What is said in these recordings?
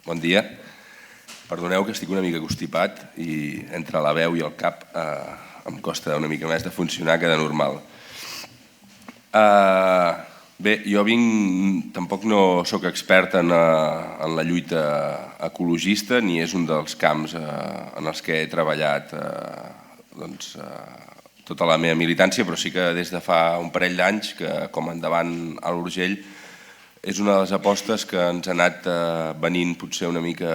Bon dia. Perdoneu que estic una mica constipat i entre la veu i el cap em costa una mica més de funcionar que de normal. Bé, jo tampoc no sóc expert en la lluita ecologista ni és un dels camps en els que he treballat tota la meva militància, però sí que des de fa un parell d'anys que com endavant a l'Urgell és una de les apostes que ens ha anat venint potser una mica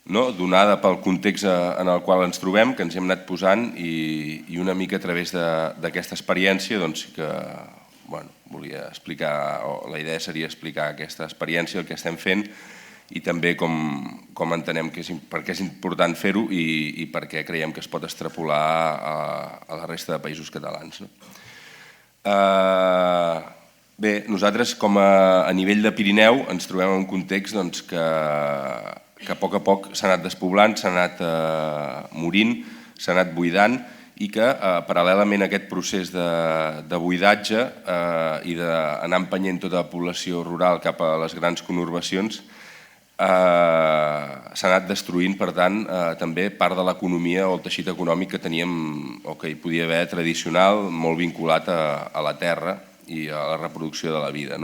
donada pel context en el qual ens trobem, que ens hem anat posant i una mica a través d'aquesta experiència que volia explicar, o la idea seria explicar aquesta experiència, el que estem fent i també com entenem per què és important fer-ho i per què creiem que es pot extrapolar a la resta de països catalans. Bé, nosaltres com a nivell de Pirineu ens trobem en un context que a poc s'ha anat despoblant, s'ha anat morint, s'ha anat buidant i que paral·lelament a aquest procés de buidatge i d'anar empenyent tota la població rural cap a les grans conurbacions s'ha anat destruint, per tant, també part de l'economia o el teixit econòmic que teníem o que hi podia haver tradicional, molt vinculat a la terra i a la reproducció de la vida.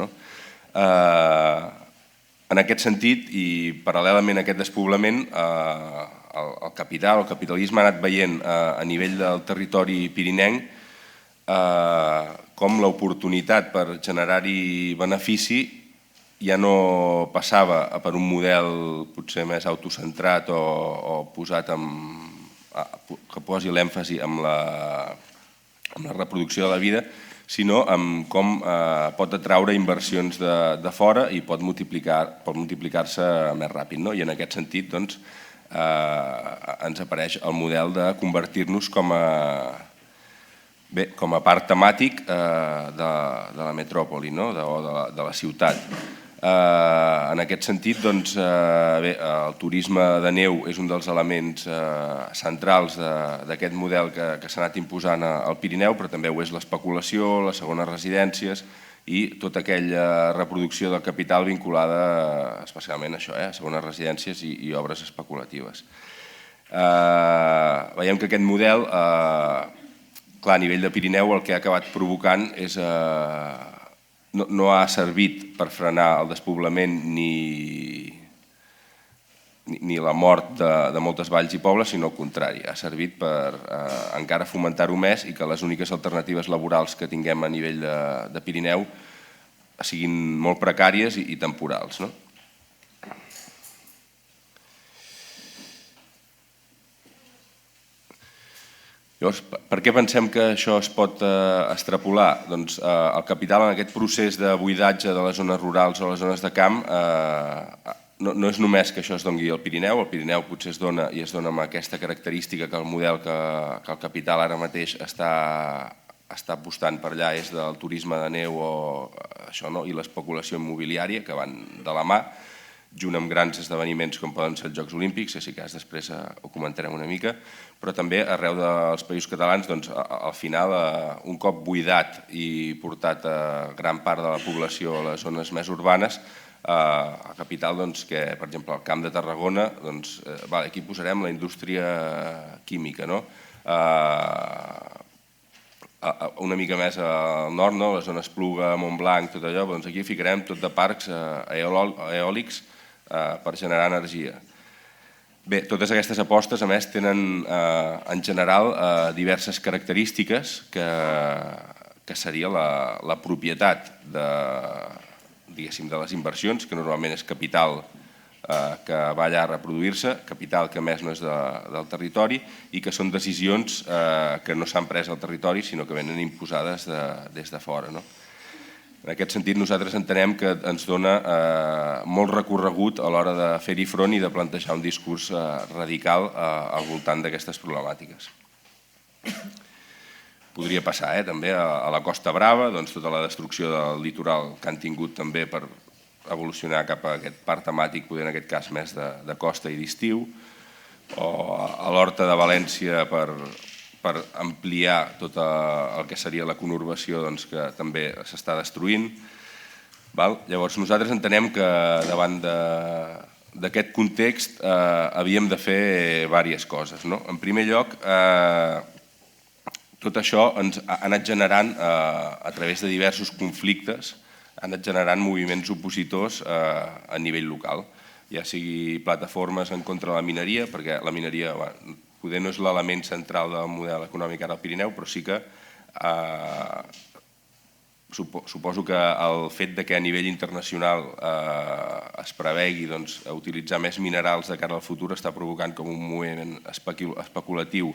En aquest sentit, i paral·lelament a aquest despoblament, el capital, el capitalisme ha anat veient a nivell del territori pirinenc com l'oportunitat per generar-hi benefici ja no passava per un model potser més autocentrat o posat que posi l'èmfasi en la reproducció de la vida, sinó en com pot atraure inversions de fora i pot multiplicar-se més ràpid. I en aquest sentit ens apareix el model de convertir-nos com a parc temàtic de la metròpoli o de la ciutat. En aquest sentit, el turisme de neu és un dels elements centrals d'aquest model que s'ha anat imposant al Pirineu, però també ho és l'especulació, les segones residències i tota aquella reproducció del capital vinculada especialment a això, a segones residències i obres especulatives. Veiem que aquest model, clar, a nivell de Pirineu, el que ha acabat provocant és no ha servit per frenar el despoblament ni la mort de moltes valls i pobles, sinó al contrari, ha servit per encara fomentar-ho més i que les úniques alternatives laborals que tinguem a nivell de Pirineu siguin molt precàries i temporals. Llavors, per què pensem que això es pot extrapolar? Doncs el capital en aquest procés de buidatge de les zones rurals o les zones de camp no és només que això es doni al Pirineu, el Pirineu potser es dona i es dona amb aquesta característica que el model que el capital ara mateix està apostant per allà és del turisme de neu i l'especulació immobiliària que van de la mà, junt amb grans esdeveniments com poden ser els Jocs Olímpics, que si cas després ho comentarem una mica, però també arreu dels països catalans, al final, un cop buidat i portat gran part de la població a les zones més urbanes, a capital, que per exemple al Camp de Tarragona, aquí posarem la indústria química, una mica més al nord, la zona Espluga, Montblanc, tot allò, aquí ficarem tot de parcs eòlics per generar energia. Bé, totes aquestes apostes, a més, tenen en general diverses característiques que seria la propietat de les inversions, que normalment és capital que va allà a reproduir-se, capital que a més no és del territori i que són decisions que no s'han pres al territori sinó que venen imposades des de fora. En aquest sentit, nosaltres entenem que ens dona molt recorregut a l'hora de fer-hi front i de plantejar un discurs radical al voltant d'aquestes problemàtiques. Podria passar també a la Costa Brava, tota la destrucció del litoral que han tingut també per evolucionar cap a aquest parc temàtic, poder en aquest cas més de costa i d'estiu, o a l'Horta de València per ampliar tot el que seria la conurbació que també s'està destruint. Llavors nosaltres entenem que davant d'aquest context havíem de fer diverses coses. En primer lloc, tot això ens ha anat generant, a través de diversos conflictes, ha anat generant moviments opositors a nivell local, ja sigui plataformes en contra de la mineria, perquè la mineria poder no és l'element central del model econòmic ara al Pirineu, però sí que suposo que el fet que a nivell internacional es prevegi utilitzar més minerals de cara al futur està provocant com un moviment especulatiu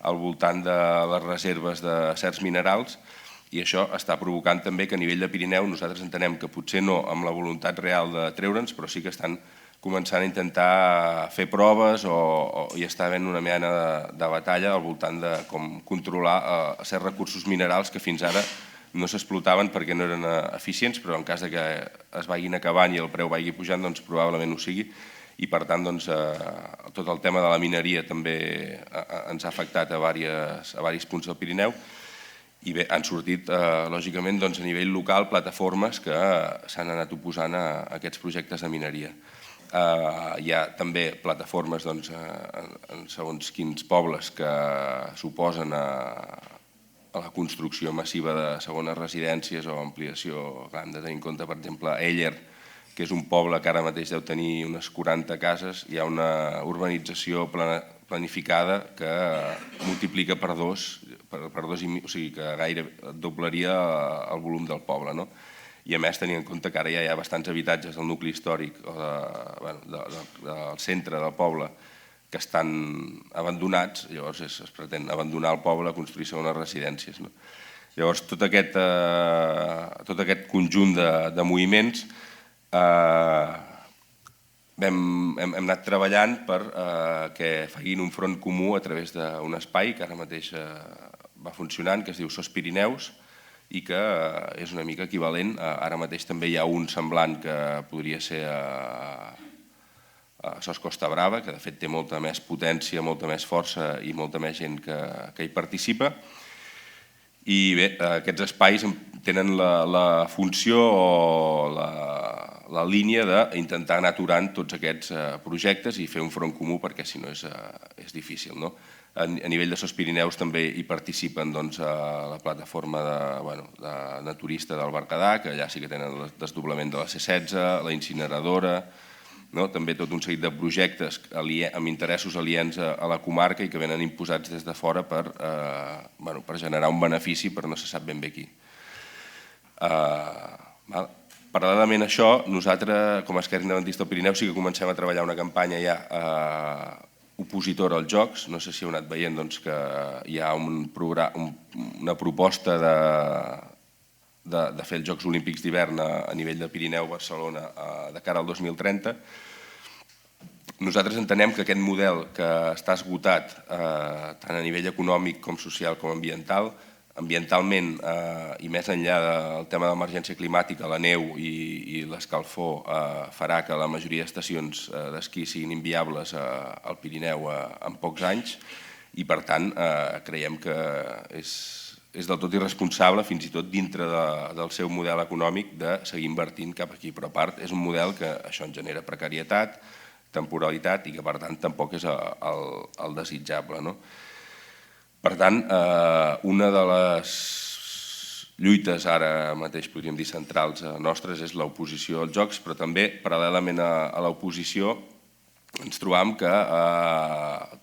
al voltant de les reserves de certs minerals, i això està provocant també que a nivell de Pirineu nosaltres entenem que potser no amb la voluntat real de treure'ns, però sí que estan començant a intentar fer proves o hi està havent una mena de batalla al voltant de com controlar certs recursos minerals que fins ara no s'explotaven perquè no eren eficients, però en cas que es vagin acabant i el preu vagi pujant, probablement ho sigui. I per tant tot el tema de la mineria també ens ha afectat a diversos punts del Pirineu, i bé, han sortit lògicament a nivell local plataformes que s'han anat oposant a aquests projectes de mineria. Hi ha també plataformes en segons quins pobles que s'oposen a la construcció massiva de segones residències o ampliació. Hem de tenir en compte, per exemple, Éller, que és un poble que ara mateix deu tenir unes 40 cases, hi ha una urbanització planificada que multiplica per dos, o sigui que gairebé doblaria el volum del poble. I a més tenint en compte que ara ja hi ha bastants habitatges del nucli històric del centre del poble que estan abandonats, llavors es pretén abandonar el poble, construir segones residències. Llavors tot aquest conjunt de moviments hem anat treballant perquè facin un front comú a través d'un espai que ara mateix va funcionant, que es diu SOS Pirineus, i que és una mica equivalent. Ara mateix també hi ha un semblant que podria ser a SOS Costa Brava, que de fet té molta més potència, molta més força i molta més gent que hi participa. I bé, aquests espais tenen la funció o la línia d'intentar anar aturant tots aquests projectes i fer un front comú, perquè si no és difícil. A nivell de SOS Pirineus també hi participen la plataforma de naturista del Berguedà, que allà sí que tenen el desdoblament de la C16, la incineradora, també tot un seguit de projectes amb interessos aliens a la comarca i que venen imposats des de fora per generar un benefici, però no se sap ben bé qui. Paral·lelament a això, nosaltres, com a Esquerra Independentista del Pirineu, sí que comencem a treballar una campanya ja opositora als Jocs. No sé si heu anat veient que hi ha una proposta de fer els Jocs Olímpics d'hivern a nivell de Pirineu-Barcelona de cara al 2030. Nosaltres entenem que aquest model que està esgotat tant a nivell econòmic com social com ambiental, ambientalment i més enllà del tema de l'emergència climàtica, la neu i l'escalfor farà que la majoria d'estacions d'esquí siguin inviables al Pirineu en pocs anys, i per tant creiem que és del tot irresponsable, fins i tot dintre del seu model econòmic, de seguir invertint cap aquí. Però a part és un model que això en genera precarietat, temporalitat, i que per tant tampoc és el desitjable. Per tant, una de les lluites ara mateix, podríem dir, centrals nostres és l'oposició als Jocs, però també, paral·lelament a l'oposició, ens trobam que,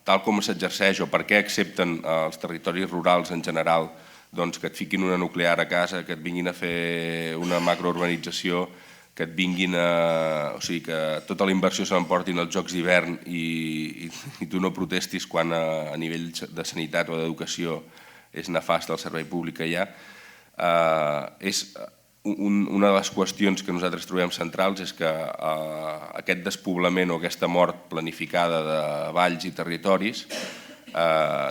tal com s'exerceix o per què accepten els territoris rurals en general que et fiquin una nuclear a casa, que et vinguin a fer una macrourbanització, que et vinguin o sigui, que tota la inversió se l'emportin als Jocs d'hivern i tu no protestis quan a nivell de sanitat o d'educació és nefast el servei públic que hi ha. És una de les qüestions que nosaltres trobem centrals, és que aquest despoblament o aquesta mort planificada de valls i territoris,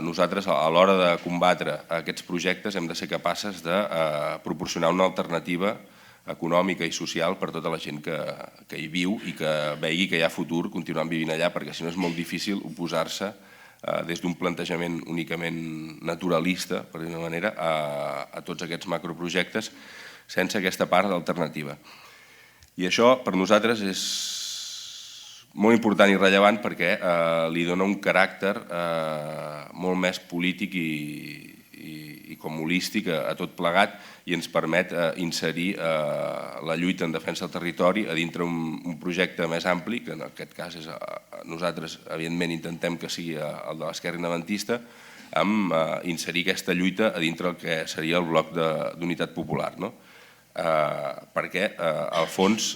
nosaltres a l'hora de combatre aquests projectes hem de ser capaces de proporcionar una alternativa econòmica i social per tota la gent que hi viu i que vegi que hi ha futur continuant vivint allà, perquè si no és molt difícil oposar-se des d'un plantejament únicament naturalista, per dir-ho d'una manera, a tots aquests macroprojectes sense aquesta part d'alternativa. I això per nosaltres és molt important i rellevant perquè li dona un caràcter molt més polític i com holístic a tot plegat i ens permet inserir la lluita en defensa del territori a dintre un projecte més ampli, que en aquest cas nosaltres evidentment intentem que sigui el de l'Esquerra Independentista, amb inserir aquesta lluita a dintre el que seria el bloc d'Unitat Popular, perquè al fons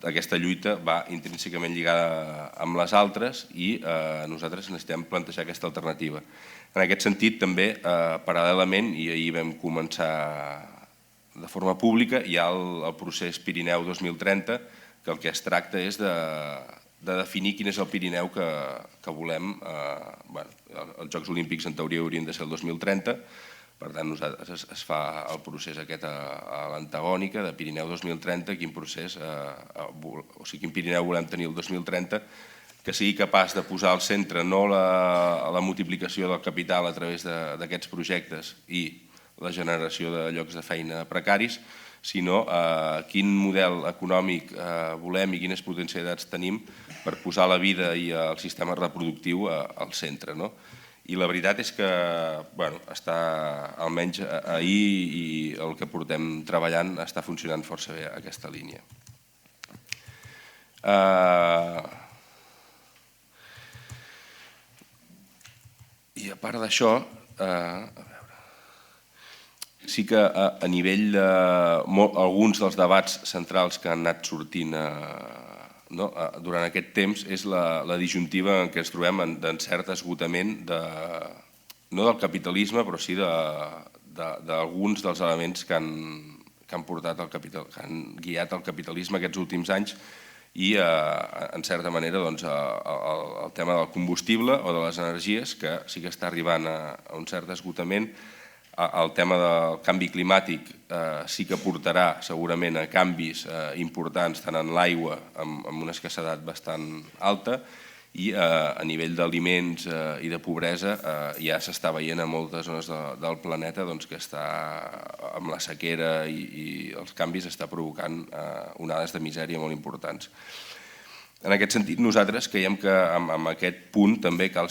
aquesta lluita va intrínsecament lligada amb les altres i nosaltres necessitem plantejar aquesta alternativa. En aquest sentit, també, paral·lelament, i ahir vam començar de forma pública, hi ha el procés Pirineu 2030, que el que es tracta és de definir quin és el Pirineu que volem. Els Jocs Olímpics en teoria haurien de ser el 2030, per tant es fa el procés aquest a l'antagònica de Pirineu 2030, quin Pirineu volem tenir el 2030, que sigui capaç de posar al centre no la multiplicació del capital a través d'aquests projectes i la generació de llocs de feina precaris, sinó quin model econòmic volem i quines potencialitats tenim per posar la vida i el sistema reproductiu al centre. I la veritat és que està, almenys ahir i el que portem treballant, està funcionant força bé aquesta línia. I a part d'això, sí que a nivell d'alguns dels debats centrals que han anat sortint durant aquest temps és la disjuntiva en què ens trobem d'en cert esgotament no del capitalisme, però sí d'alguns dels elements que han guiat el capitalisme aquests últims anys i, en certa manera, el tema del combustible o de les energies, que sí que està arribant a un cert esgotament. El tema del canvi climàtic sí que portarà segurament a canvis importants tant en l'aigua, amb una escassedat bastant alta, i a nivell d'aliments i de pobresa ja s'està veient a moltes zones del planeta que està amb la sequera i els canvis està provocant onades de misèria molt importants. En aquest sentit, nosaltres creiem que amb aquest punt també cal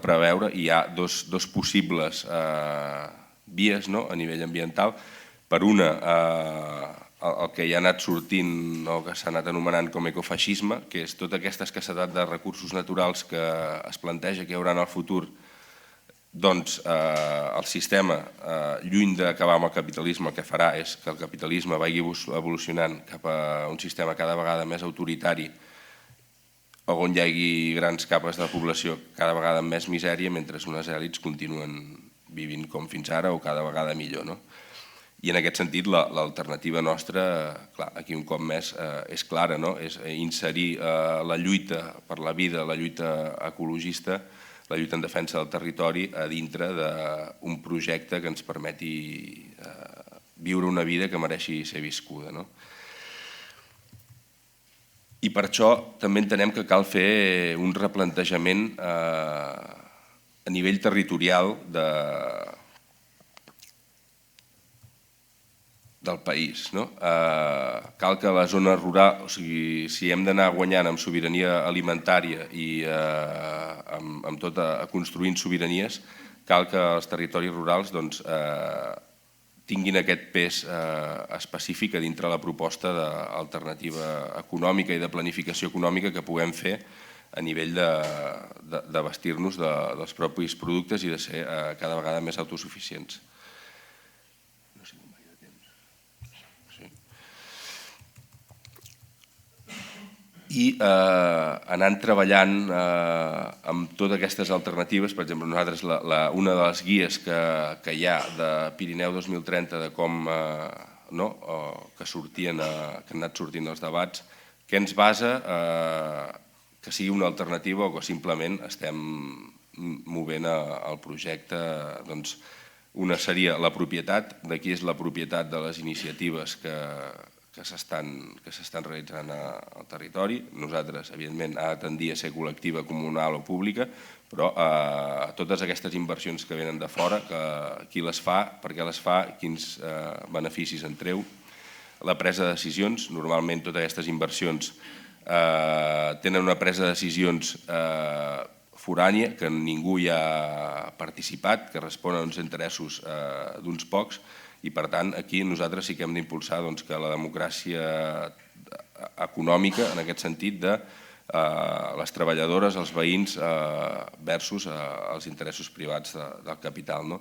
preveure, i hi ha dos possibles vies a nivell ambiental. Per una, el que ja ha anat sortint o que s'ha anat anomenant com ecofeixisme, que és tota aquesta escassedat de recursos naturals que es planteja que hi haurà en el futur. Doncs el sistema, lluny d'acabar amb el capitalisme, el que farà és que el capitalisme vagi evolucionant cap a un sistema cada vegada més autoritari, on hi hagi grans capes de la població cada vegada amb més misèria, mentre unes èlits continuen vivint com fins ara o cada vegada millor. I en aquest sentit l'alternativa nostra, aquí un cop més, és clara, és inserir la lluita per la vida, la lluita ecologista, la lluita en defensa del territori a dintre d'un projecte que ens permeti viure una vida que mereixi ser viscuda. I per això també entenem que cal fer un replantejament a nivell territorial del país. Cal que la zona rural, o sigui, si hem d'anar guanyant amb sobirania alimentària i amb tot construint sobiranies, cal que els territoris rurals tinguin aquest pes específic a dintre la proposta d'alternativa econòmica i de planificació econòmica que puguem fer a nivell de vestir-nos dels propis productes i de ser cada vegada més autosuficients. I anant treballant amb totes aquestes alternatives, per exemple, nosaltres una de les guies que hi ha de Pirineu 2030 de com que han anat sortint els debats, que ens basa que sigui una alternativa o que simplement estem movent el projecte. Una seria la propietat, de qui és la propietat de les iniciatives que que s'estan realitzant al territori. Nosaltres, evidentment, ha de tendir a ser col·lectiva, comunal o pública, però totes aquestes inversions que venen de fora, qui les fa, per què les fa, quins beneficis en treu. La presa de decisions, normalment totes aquestes inversions tenen una presa de decisions forània, que ningú hi ha participat, que respon a uns interessos d'uns pocs, i per tant aquí nosaltres sí que hem d'impulsar que la democràcia econòmica, en aquest sentit de les treballadores, els veïns versus els interessos privats del capital.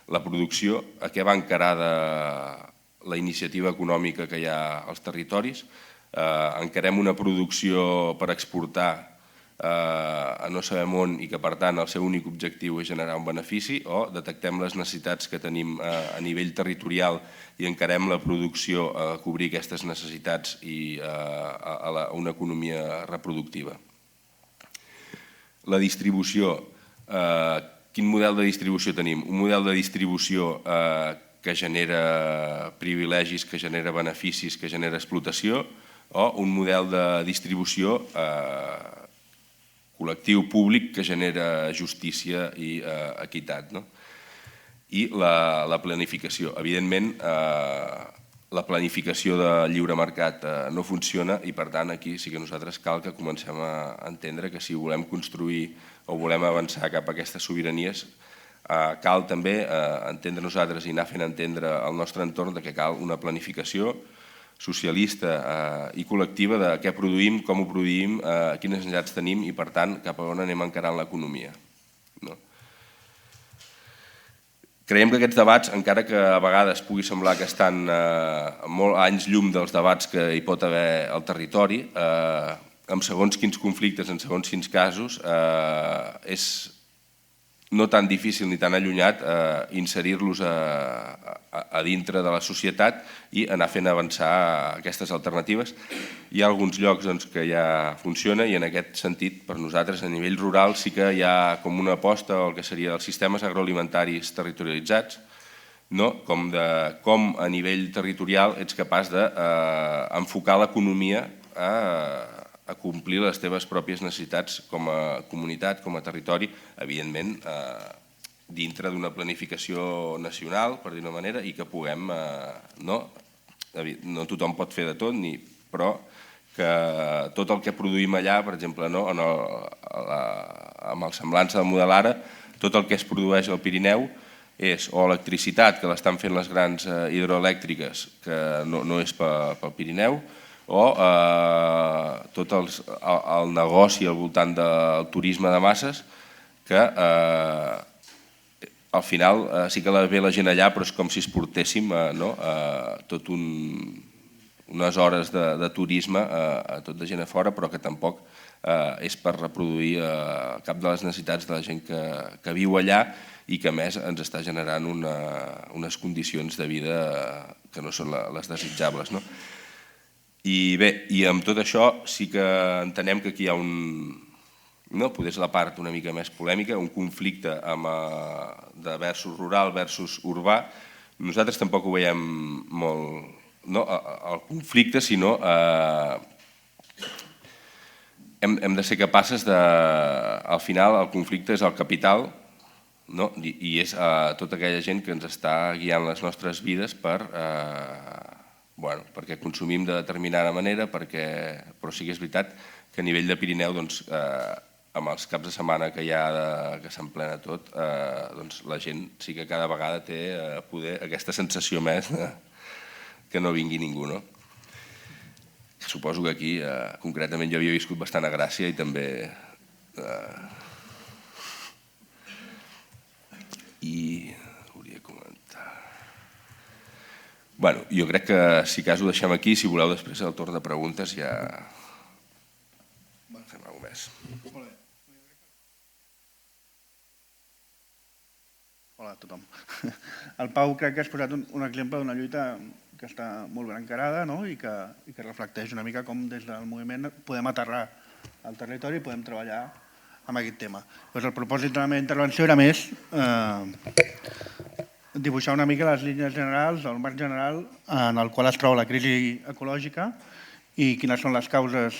La producció, a què va encarada la iniciativa econòmica que hi ha als territoris? Encarem una producció per exportar a no sabem on i que per tant el seu únic objectiu és generar un benefici, o detectem les necessitats que tenim a nivell territorial i encarem la producció a cobrir aquestes necessitats i a una economia reproductiva. La distribució, quin model de distribució tenim? Un model de distribució que genera privilegis, que genera beneficis, que genera explotació, o un model de distribució col·lectiu públic que genera justícia i equitat. I la planificació. Evidentment, la planificació de lliure mercat no funciona i per tant aquí sí que nosaltres cal que comencem a entendre que si volem construir o volem avançar cap a aquestes sobiranies cal també entendre nosaltres i anar fent entendre al nostre entorn que cal una planificació socialista i col·lectiva de què produïm, com ho produïm, quines necessitats tenim i, per tant, cap a on anem encarant l'economia. Creiem que aquests debats, encara que a vegades pugui semblar que estan molt anys llum dels debats que hi pot haver al territori, en segons quins conflictes, en segons quins casos, és no tan difícil ni tan allunyat inserir-los a dintre de la societat i anar fent avançar aquestes alternatives. Hi ha alguns llocs que ja funciona i en aquest sentit per nosaltres a nivell rural sí que hi ha com una aposta al que serien els sistemes agroalimentaris territorialitzats, com a nivell territorial ets capaç d'enfocar l'economia a complir les teves pròpies necessitats com a comunitat, com a territori, evidentment dintre d'una planificació nacional, per dir-ho d'una manera, i que puguem... No tothom pot fer de tot, però que tot el que produïm allà, per exemple, amb el semblança del model ara, tot el que es produeix al Pirineu és o electricitat, que l'estan fent les grans hidroelèctriques, que no és pel Pirineu, o tot el negoci al voltant del turisme de masses que al final sí que ve la gent allà però és com si exportéssim tot unes hores de turisme a tot de gent a fora però que tampoc és per reproduir cap de les necessitats de la gent que viu allà i que a més ens està generant unes condicions de vida que no són les desitjables. I bé, i amb tot això sí que entenem que aquí hi ha potser és la part una mica més polèmica, un conflicte de versus rural versus urbà. Nosaltres tampoc ho veiem molt el conflicte, sinó hem de ser capaces de... Al final el conflicte és el capital i és tota aquella gent que ens està guiant les nostres vides perquè consumim de determinada manera, però sí que és veritat que a nivell de Pirineu, amb els caps de setmana que hi ha, que s'emplena tot, la gent sí que cada vegada té poder aquesta sensació més que no vingui ningú. Suposo que aquí, concretament, jo havia viscut bastant a Gràcia i també... Jo crec que si cas ho deixem aquí, si voleu després el torn de preguntes ja fem alguna cosa més. Hola a tothom. El Pau crec que has posat un exemple d'una lluita que està molt ben encarada i que reflecteix una mica com des del moviment podem aterrar al territori i podem treballar amb aquest tema. El propòsit de la meva intervenció era més dibuixar una mica les línies generals, el marc general en el qual es troba la crisi ecològica i quines són les causes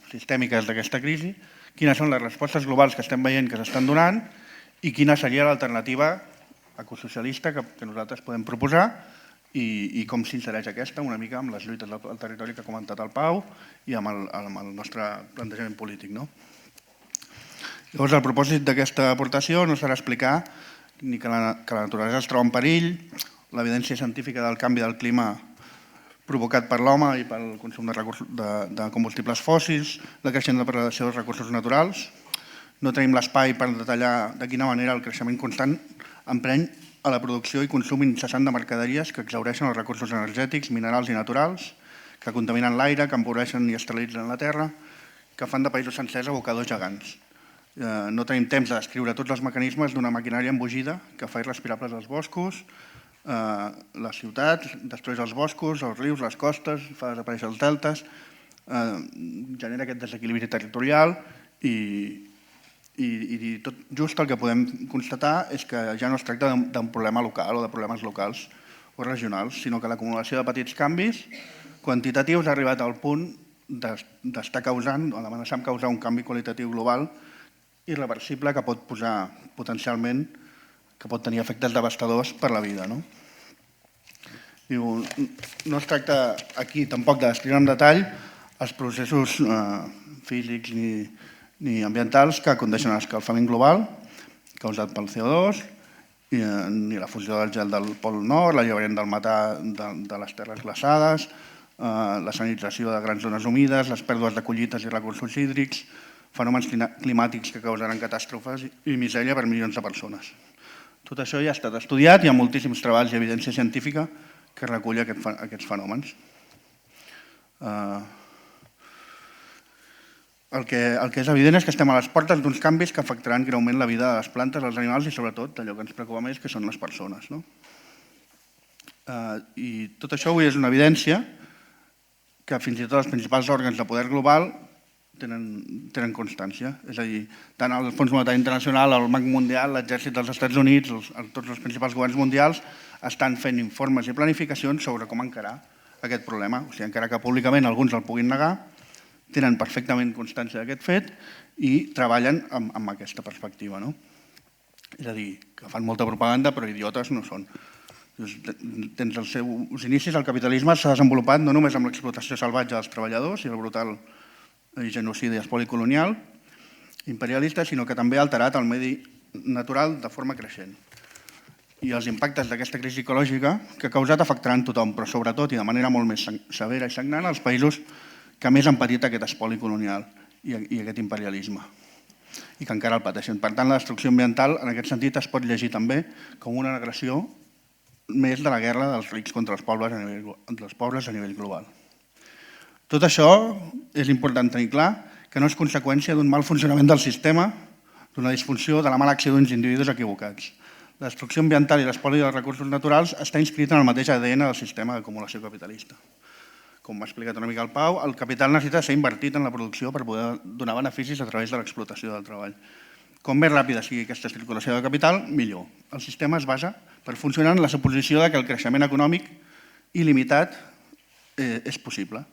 sistèmiques d'aquesta crisi, quines són les respostes globals que estem veient que s'estan donant i quina seria l'alternativa ecosocialista que nosaltres podem proposar i com s'insereix aquesta una mica amb les lluites del territori que ha comentat el Pau i amb el nostre plantejament polític. Llavors, el propòsit d'aquesta aportació no serà explicar ni que la naturalesa es troba en perill, l'evidència científica del canvi del clima provocat per l'home i pel consum de combustibles fòssils, la creixent depredació dels recursos naturals. No tenim l'espai per detallar de quina manera el creixement constant empreny a la producció i consum incessant de mercaderies que exhaureixen els recursos energètics, minerals i naturals, que contaminen l'aire, que empobreixen i esterilitzen la terra, que fan de països sencers abocadors gegants. No tenim temps de descriure tots els mecanismes d'una maquinària embogida que fa irrespirables els boscos, les ciutats, destrueix els boscos, els rius, les costes, fa desaparèixer els deltes, genera aquest desequilibri territorial i tot just el que podem constatar és que ja no es tracta d'un problema local o de problemes locals o regionals, sinó que l'acumulació de petits canvis quantitatius ha arribat al punt d'estar causant o d'amenaçar amb causar un canvi qualitatiu global irreversible que pot posar potencialment, que pot tenir efectes devastadors per la vida. No es tracta aquí tampoc de descriure en detall els processos físics ni ambientals que condueixen a l'escalfament global causat pel CO2, ni la fusió del gel del Pol Nord, l'alliberament del metà de les terres glaçades, la sanització de grans zones humides, les pèrdues de collites i recursos hídrics, fenòmens climàtics que causaran catàstrofes i misèria per milions de persones. Tot això ja ha estat estudiat, hi ha moltíssims treballs i evidència científica que recull aquests fenòmens. El que és evident és que estem a les portes d'uns canvis que afectaran greument la vida de les plantes, els animals i sobretot allò que ens preocupa més, que són les persones. I tot això avui és una evidència que fins i tot els principals òrgans de poder global tenen constància. És a dir, tant el Fons Monetari Internacional, el Banc Mundial, l'Exèrcit dels Estats Units, tots els principals governs mundials estan fent informes i planificacions sobre com encarar aquest problema. O sigui, encara que públicament alguns el puguin negar, tenen perfectament constància d'aquest fet i treballen amb aquesta perspectiva. És a dir, que fan molta propaganda però idiotes no són. Des dels seus inicis el capitalisme s'ha desenvolupat no només amb l'explotació salvatge dels treballadors i el brutal genocidi i espoli colonial imperialista, sinó que també ha alterat el medi natural de forma creixent. I els impactes d'aquesta crisi ecològica que ha causat afectaran tothom, però sobretot i de manera molt més severa i sagnant els països que més han patit aquest espoli colonial i aquest imperialisme i que encara el pateixen. Per tant, la destrucció ambiental en aquest sentit es pot llegir també com una agressió més de la guerra dels rics contra els pobres a nivell global. Tot això és important tenir clar que no és conseqüència d'un mal funcionament del sistema, d'una disfunció, de la mala acció d'uns individus equivocats. La destrucció ambiental i l'espoli dels recursos naturals està inscrit en el mateix ADN del sistema d'acumulació capitalista. Com m'ha explicat una mica el Pau, el capital necessita ser invertit en la producció per poder donar beneficis a través de l'explotació del treball. Com més ràpida sigui aquesta circulació de capital, millor. El sistema es basa per funcionar en la suposició que el creixement econòmic il·limitat és possible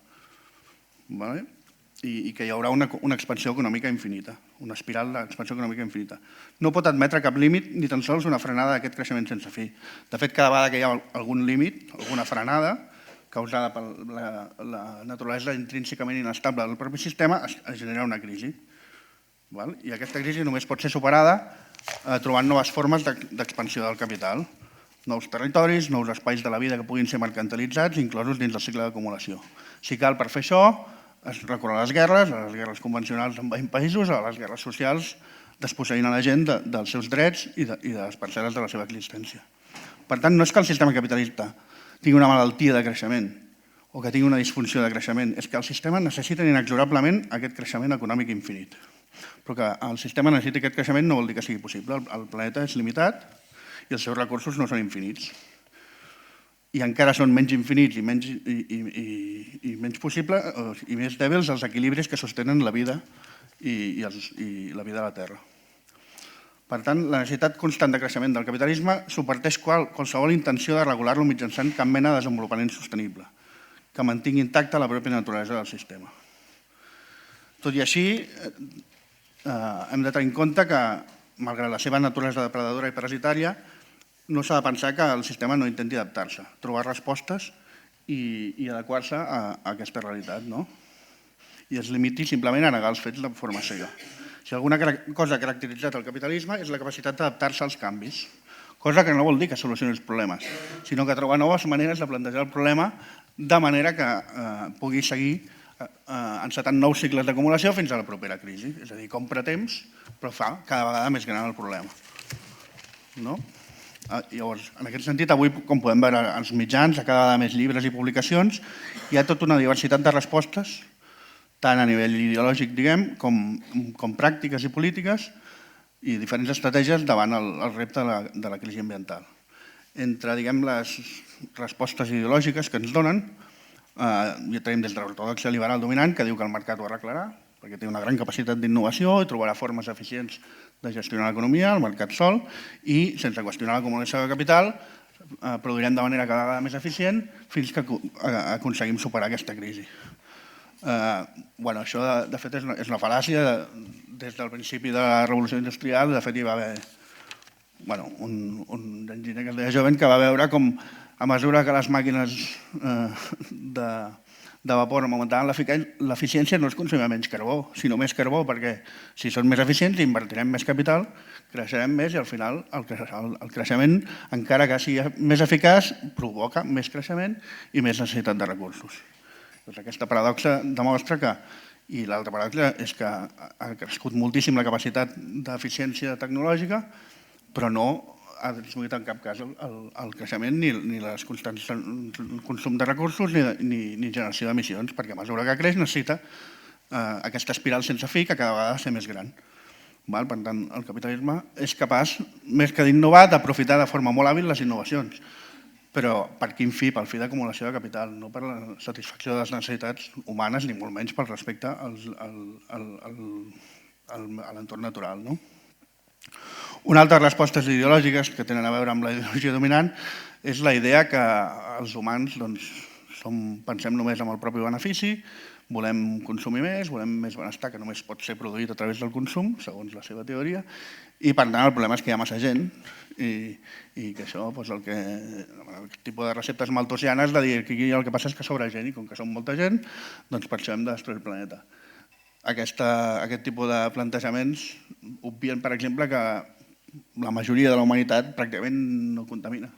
i que hi haurà una expansió econòmica infinita, una espiral d'expansió econòmica infinita. No pot admetre cap límit ni tan sols una frenada d'aquest creixement sense fi. De fet, cada vegada que hi ha algun límit, alguna frenada, causada per la naturalesa intrínsecament inestable del propi sistema, es genera una crisi. I aquesta crisi només pot ser superada trobant noves formes d'expansió del capital, nous territoris, nous espais de la vida que puguin ser mercantilitzats, inclosos dins del cicle d'acumulació. Si cal per fer això, es recorre a les guerres convencionals en països, a les guerres socials, desposseint a la gent dels seus drets i de les parcel·les de la seva existència. Per tant, no és que el sistema capitalista tingui una malaltia de creixement o que tingui una disfunció de creixement, és que el sistema necessita inexorablement aquest creixement econòmic infinit. Però que el sistema necessiti aquest creixement no vol dir que sigui possible. El planeta és limitat i els seus recursos no són infinits. I encara són menys infinits i menys possibles i més dèbils els equilibris que sostenen la vida i la vida a la Terra. Per tant, la necessitat constant de creixement del capitalisme subverteix qualsevol intenció de regular-lo mitjançant cap mena de desenvolupament sostenible, que mantingui intacta la pròpia naturalesa del sistema. Tot i així, hem de tenir en compte que, malgrat la seva naturalesa depredadora i parasitària, no s'ha de pensar que el sistema no intenti adaptar-se, trobar respostes i adequar-se a aquesta realitat, no? I es limiti simplement a negar els fets de forma cega. Si alguna cosa ha caracteritzat el capitalisme és la capacitat d'adaptar-se als canvis, cosa que no vol dir que solucioni els problemes, sinó que troba noves maneres de plantejar el problema de manera que pugui seguir encetant nous cicles d'acumulació fins a la propera crisi. És a dir, compra temps, però fa cada vegada més gran el problema. Llavors, en aquest sentit, avui, com podem veure als mitjans, a cada vegada més llibres i publicacions, hi ha tota una diversitat de respostes, tant a nivell ideològic, diguem, com pràctiques i polítiques, i diferents estratègies davant el repte de la crisi ambiental. Entre, diguem, les respostes ideològiques que ens donen, ja tenim des de l'ortodòxia liberal dominant, que diu que el mercat ho arreglarà, perquè té una gran capacitat d'innovació i trobarà formes eficients de gestionar l'economia, el mercat sol, i sense qüestionar l'acumulació de capital, produirem de manera cada vegada més eficient fins que aconseguim superar aquesta crisi. Això, de fet, és una fal·làcia. Des del principi de la revolució industrial, de fet, hi va haver un enginyer que es deia Jovent, que va veure com, a mesura que les màquines de vapor augmentaven l'eficiència, no es consumia menys carbó, sinó més carbó, perquè si són més eficients invertirem més capital, creixerem més i al final el creixement, encara que sigui més eficaç, provoca més creixement i més necessitat de recursos. Aquesta paradoxa demostra que, i l'altra paradoxa és que ha crescut moltíssim la capacitat d'eficiència tecnològica, però no ha disminuït en cap cas el creixement ni les constants consum de recursos ni generació d'emissions, perquè a mesura que creix necessita aquesta espiral sense fi que cada vegada ha de ser més gran. Per tant, el capitalisme és capaç, més que d'innovar, d'aprofitar de forma molt hàbil les innovacions. Però per quin fi? Pel fi d'acumulació de capital, no per la satisfacció de les necessitats humanes, ni molt menys pel respecte a l'entorn natural. Una altra de les respostes ideològiques que tenen a veure amb la ideologia dominant és la idea que els humans pensem només en el propi benefici, volem consumir més, volem més benestar que només pot ser produït a través del consum, segons la seva teoria, i per tant el problema és que hi ha massa gent i que això, el tipus de receptes malthusianes de dir que aquí el que passa és que sobra gent i com que som molta gent, doncs per això hem de destruir el planeta. Aquest tipus de plantejaments obvien, per exemple, que la majoria de la humanitat pràcticament no contamina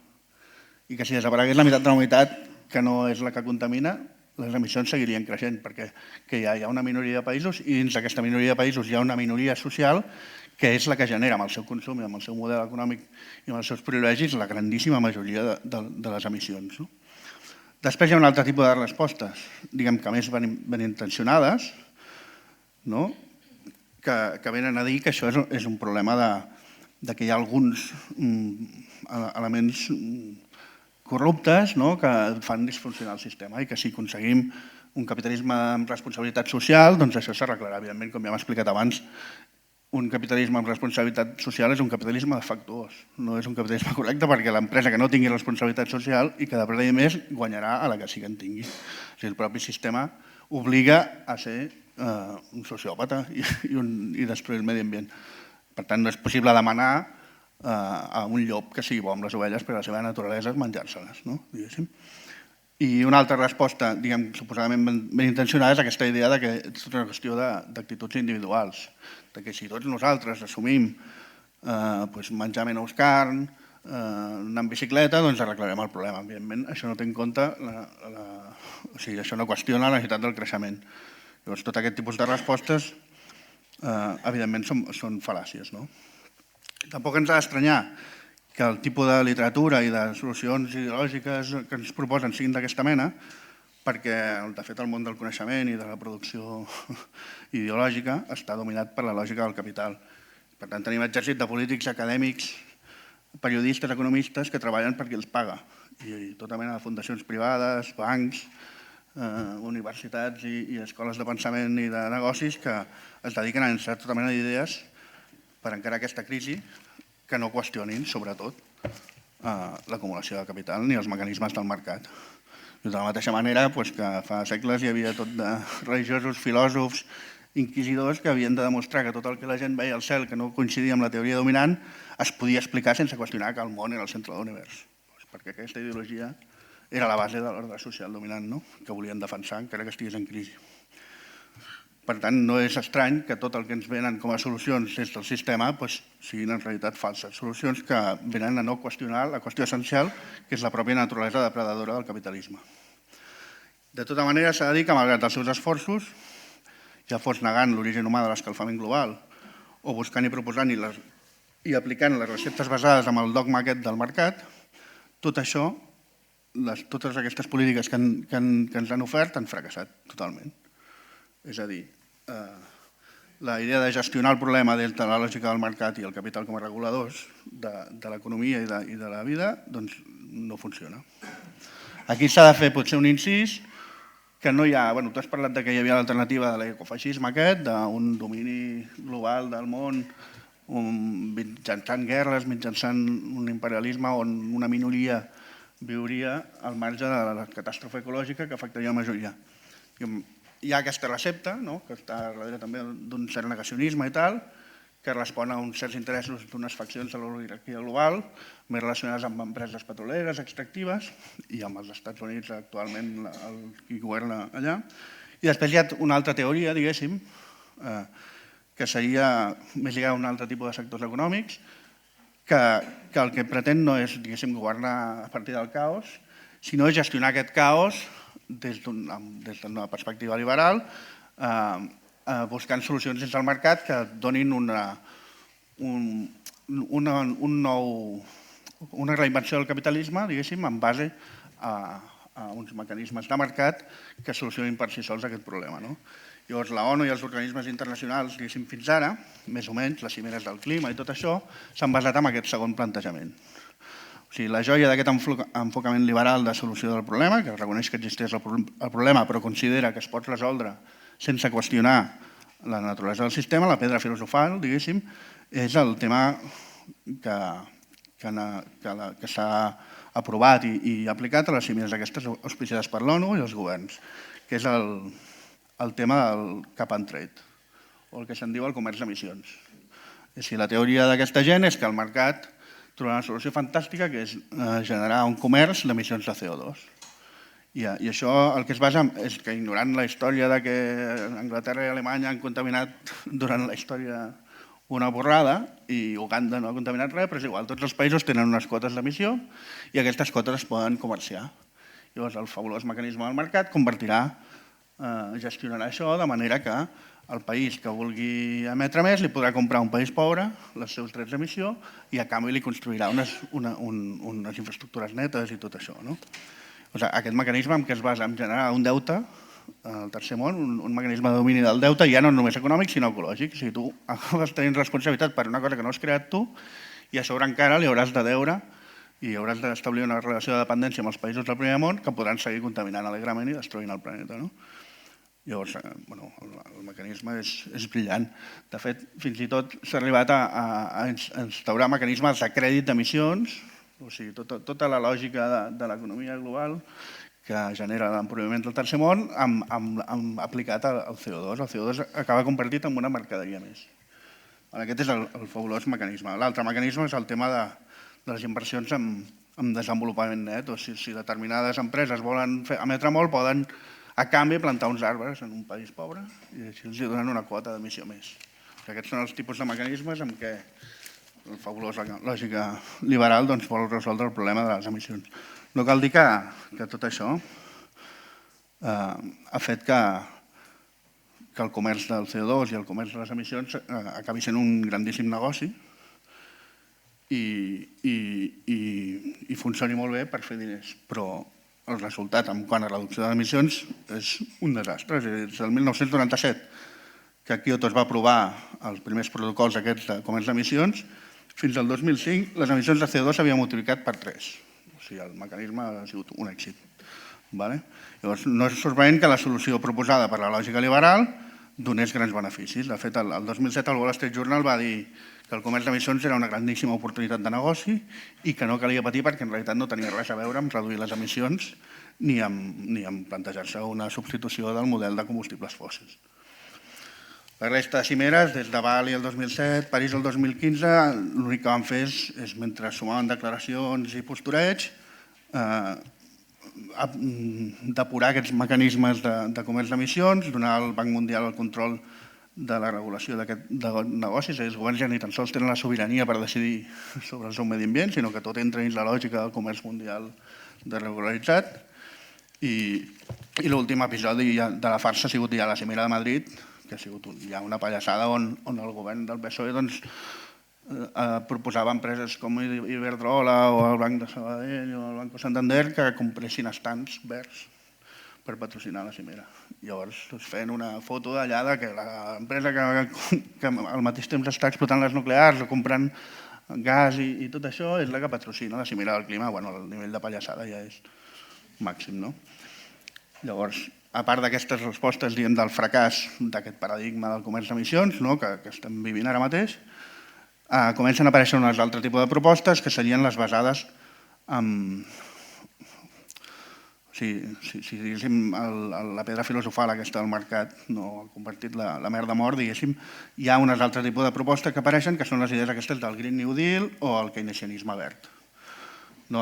i que si desaparegués la meitat de la humanitat que no és la que contamina, les emissions seguirien creixent perquè hi ha una minoria de països i dins d'aquesta minoria de països hi ha una minoria social que és la que genera amb el seu consum i amb el seu model econòmic i amb els seus privilegis la grandíssima majoria de les emissions. Després hi ha un altre tipus de respostes, diguem que més ben intencionades, que venen a dir que això és un problema de que hi ha alguns elements corruptes que fan disfuncionar el sistema i que si aconseguim un capitalisme amb responsabilitat social, doncs això s'arreglarà. Evidentment, com ja hem explicat abans, un capitalisme amb responsabilitat social és un capitalisme defectuós, no és un capitalisme correcte perquè l'empresa que no tingui responsabilitat social i que de per més guanyarà a la que sí que en tingui. O sigui, el propi sistema obliga a ser un sociòpata i destruir el medi ambient. Per tant, no és possible demanar a un llop que sigui bo amb les ovelles perquè la seva naturalesa és menjar-se-les, diguéssim. I una altra resposta, diguem, suposadament ben intencionada és aquesta idea que és una qüestió d'actituds individuals, que si tots nosaltres assumim menjar menys carn, anar en bicicleta, doncs arreglarem el problema. Evidentment, això no té en compte, això no qüestiona la necessitat del creixement. Llavors, tot aquest tipus de respostes, evidentment, són fal·làcies. Tampoc ens ha d'estranyar que el tipus de literatura i de solucions ideològiques que ens proposen siguin d'aquesta mena, perquè, de fet, el món del coneixement i de la producció ideològica està dominat per la lògica del capital. Per tant, tenim exèrcit de polítics, acadèmics, periodistes, economistes que treballen per qui els paga. I tota mena de fundacions privades, bancs, universitats i escoles de pensament i de negocis que es dediquen a llançar tota mena d'idees per encarar aquesta crisi que no qüestionin, sobretot, l'acumulació de capital ni els mecanismes del mercat. De la mateixa manera que fa segles hi havia tot de religiosos, filòsofs, inquisidors que havien de demostrar que tot el que la gent veia al cel que no coincidia amb la teoria dominant es podia explicar sense qüestionar que el món era el centre de l'univers. Perquè aquesta ideologia era la base de l'ordre social dominant, no? Que volien defensar encara que estigués en crisi. Per tant, no és estrany que tot el que ens venen com a solucions des del sistema siguin en realitat falses. Solucions que venen a no qüestionar la qüestió essencial, que és la pròpia naturalesa depredadora del capitalisme. De tota manera, s'ha de dir que, malgrat els seus esforços, ja fos negant l'origen humà de l'escalfament global o buscant i proposant i aplicant les receptes basades en el dogma aquest del mercat, tot això, totes aquestes polítiques que ens han ofert han fracassat totalment. És a dir, la idea de gestionar el problema des de la lògica del mercat i el capital com a reguladors de l'economia i de la vida doncs no funciona. Aquí s'ha de fer potser un incís que no hi ha... Tu has parlat que hi havia l'alternativa de l'ecofeixisme aquest, d'un domini global del món mitjançant guerres, mitjançant un imperialisme on una minoria viuria al marge de la catàstrofe ecològica que afectaria la majoria. Hi ha aquesta recepta, que està darrere també d'un cert negacionisme i tal, que respon a uns certs interessos d'unes faccions de l'oligarquia global, més relacionades amb empreses petroleres, extractives, i amb els Estats Units actualment qui governa allà. I després hi ha una altra teoria, diguéssim, que seria més lligada a un altre tipus de sectors econòmics, que el que pretén no és, diguéssim, governar a partir del caos, sinó gestionar aquest caos des d'una perspectiva liberal, buscant solucions dins del mercat que donin una reinvenció del capitalisme, diguéssim, en base a uns mecanismes de mercat que solucionin per si sols aquest problema. Llavors, la ONU i els organismes internacionals, diguéssim, fins ara, més o menys, les cimeres del clima i tot això, s'han basat en aquest segon plantejament. O sigui, la joia d'aquest enfocament liberal de solució del problema, que reconeix que existeix el problema però considera que es pot resoldre sense qüestionar la naturalesa del sistema, la pedra filosofal, diguéssim, és el tema que s'ha aprovat i aplicat a les cimeres aquestes auspiciades per l'ONU i els governs, que és el tema del cap and trade, o el que se'n diu el comerç d'emissions. La teoria d'aquesta gent és que el mercat trobar una solució fantàstica que és generar un comerç d'emissions de CO2. I això el que es basa és que, ignorant la història de que Anglaterra i Alemanya han contaminat durant la història una borrada i Uganda no ha contaminat res, però és igual, tots els països tenen unes quotes d'emissió i aquestes quotes es poden comerciar. Llavors el fabulós mecanisme del mercat gestionarà això de manera que el país que vulgui emetre més li podrà comprar a un país pobre els seus drets d'emissió i a canvi li construirà unes infraestructures netes i tot això. Aquest mecanisme en què es basa en generar un deute al tercer món, un mecanisme de domini del deute ja no només econòmic sinó ecològic. Si tu acabes tenint responsabilitat per una cosa que no has creat tu i a sobre encara li hauràs de deure i hauràs d'establir una relació de dependència amb els països del primer món que podran seguir contaminant alegrament i destruint el planeta. Llavors, el mecanisme és brillant. De fet, fins i tot s'ha arribat a instaurar mecanismes de crèdit d'emissions, o sigui, tota la lògica de l'economia global que genera l'empobriment del tercer món aplicat al CO2. El CO2 acaba convertit en una mercaderia més. Aquest és el fabulós mecanisme. L'altre mecanisme és el tema de les inversions en desenvolupament net. Si determinades empreses volen emetre molt, poden a canvi plantar uns arbres en un país pobre i així els donen una quota d'emissió més. Aquests són els tipus de mecanismes en què la fabulosa lògica liberal vol resoldre el problema de les emissions. No cal dir que tot això ha fet que el comerç del CO2 i el comerç de les emissions acabi sent un grandíssim negoci i funcioni molt bé per fer diners, però el resultat en quant a reducció d'emissions és un desastre. Des del 1997, que a Kyoto es va aprovar els primers protocols aquests de comerç d'emissions, fins al 2005 les emissions de CO2 s'havien multiplicat per 3. O sigui, el mecanisme ha sigut un èxit. Llavors, no és sorprenent que la solució proposada per la lògica liberal donés grans beneficis. De fet, el 2007 el Wall Street Journal va dir que el comerç d'emissions era una grandíssima oportunitat de negoci i que no calia patir perquè en realitat no tenia res a veure amb reduir les emissions ni amb plantejar-se una substitució del model de combustibles fòssils. La resta de cimeres, des de Bali el 2007, París el 2015, l'únic que van fer és mentre sumaven declaracions i postureig, depurar aquests mecanismes de comerç d'emissions, donar al Banc Mundial el control de la regulació d'aquest negoci. Els governs ja ni tan sols tenen la sobirania per decidir sobre el seu medi ambient, sinó que tot entra dins la lògica del comerç mundial desregularitzat. I l'últim episodi de la farsa ha sigut ja la cimera de Madrid, que ha sigut ja una pallassada on el govern del PSOE proposava a empreses com Iberdrola o el Banc de Sabadell o el Banco Santander que compressin estants verds per patrocinar la cimera. Llavors es feien una foto d'allà que l'empresa que al mateix temps està explotant les nuclears o comprant gas i tot això és la que patrocina la cimera del clima. Bueno, el nivell de pallassada ja és màxim, no? Llavors, a part d'aquestes respostes del fracàs d'aquest paradigma del comerç d'emissions que estem vivint ara mateix, comencen a aparèixer uns altres tipus de propostes que serien les basades en... Si diguéssim, la pedra filosofal aquesta del mercat no ha convertit la merda mort, diguéssim, hi ha uns altres tipus de propostes que apareixen que són les idees aquestes del Green New Deal o el keynesianisme verd.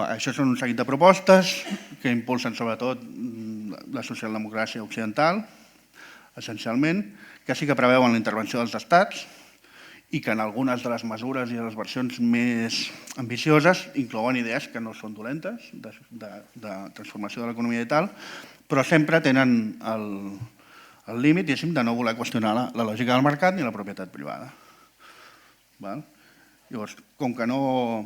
Això són un seguit de propostes que impulsen sobretot la socialdemocràcia occidental, essencialment, que sí que preveuen la intervenció dels estats i que en algunes de les mesures i de les versions més ambicioses inclouen idees que no són dolentes, de transformació de l'economia i tal, però sempre tenen el límit, de no voler qüestionar la lògica del mercat ni la propietat privada. Llavors, com que no...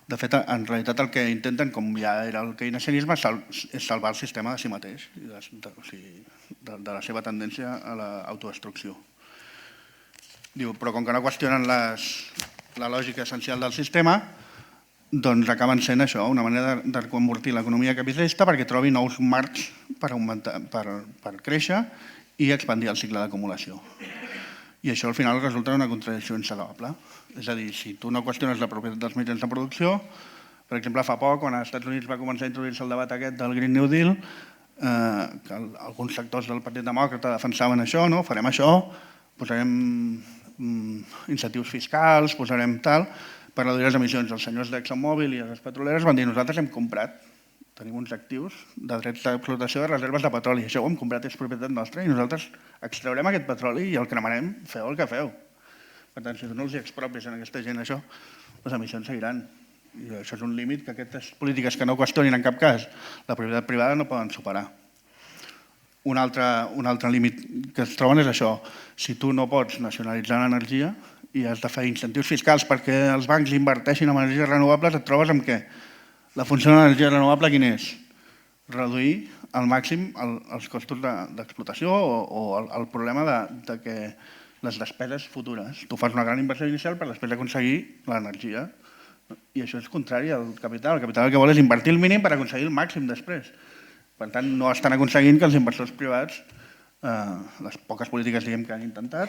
De fet, en realitat el que intenten, com ja era el keynesianisme, és salvar el sistema de si mateix, de la seva tendència a l'autodestrucció. Però com que no qüestionen la lògica essencial del sistema, doncs acaben sent això, una manera de reconvertir l'economia capitalista perquè trobi nous marcs per créixer i expandir el cicle d'acumulació. I això al final resulta una contradicció insalvable. És a dir, si tu no qüestiones la propietat dels mitjans de producció, per exemple, fa poc, quan als Estats Units va començar a introduir-se el debat aquest del Green New Deal, que alguns sectors del Partit Demòcrata defensaven això, farem això, posarem incentius fiscals, posarem tal, per reduir les emissions. Els senyors d'ExxonMobil i les petroleres van dir nosaltres hem comprat, tenim uns actius de drets d'explotació de reserves de petroli, això ho hem comprat, és propietat nostra i nosaltres extraurem aquest petroli i el cremarem, feu el que feu. Per tant, si tu no els expropis a aquesta gent això, les emissions seguiran. I això és un límit que aquestes polítiques que no qüestionin en cap cas la propietat privada no poden superar. Un altre límit que es troben és això. Si tu no pots nacionalitzar l'energia i has de fer incentius fiscals perquè els bancs inverteixin en energies renovables, et trobes amb què? La funció de l'energia renovable quina és? Reduir al màxim els costos d'explotació o el problema de que les despeses futures. Tu fas una gran inversió inicial per després aconseguir l'energia. I això és contrari al capital. El capital el que vol és invertir el mínim per aconseguir el màxim després. Per tant, no estan aconseguint que els inversors privats, les poques polítiques que han intentat,